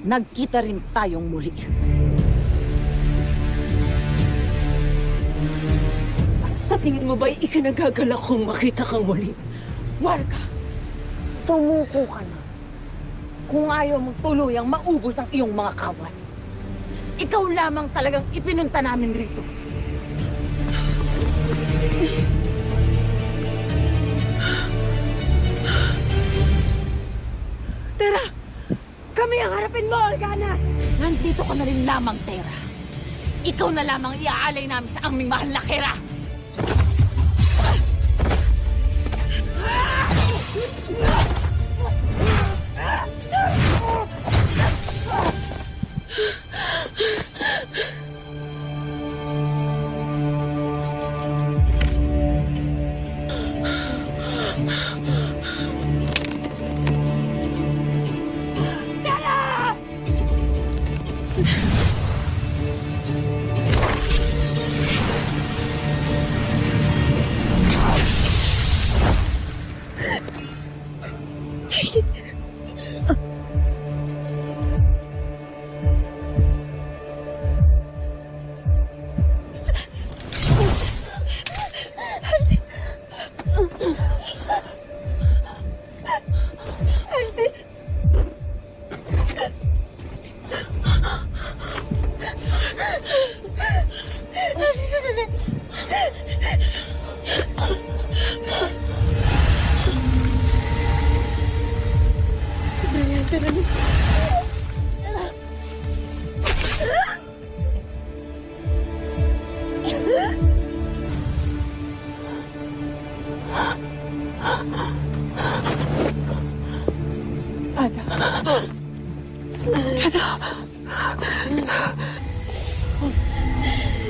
nagkita rin tayong muli. Sa tingin mo ba'y ikinagagalak kong makita kang muli? Warka! Tumuko ka na. Kung ayaw mong tuluyang maubos ang iyong mga kawan. Ikaw lamang talagang ipinunta namin rito. Tara! Kami ang harapin mo, Organa! Nandito ka na rin lamang, Tera. Ikaw na lamang iaalay namin sa aming mahal na Kera.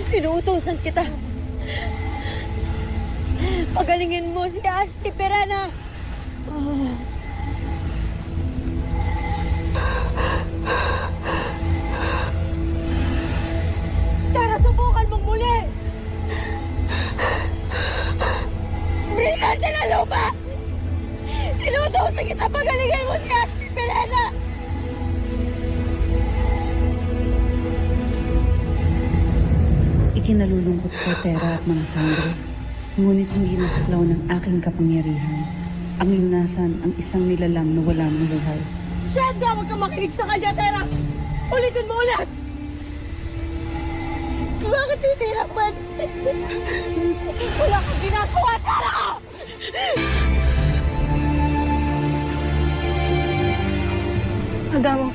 Inuutosan kita. Pagalingin mo si Asti Perena. Tara, subukan mong muli. Brillante na lupa. Inuutosan kita, pagalingin mo si Asti Perena. Ikinalulungkot ko, Tera at mga Sandro. Ngunit hindi nasaklaw ng aking kapangyarihan. Ang lunasan ang isang nilalang na wala ng buhay. Sandra, huwag kang makinig sa kanya, Tera! Ulitin mo ulit! Bakit titirapan? Wala kang ginagawa, Tera! Adamo,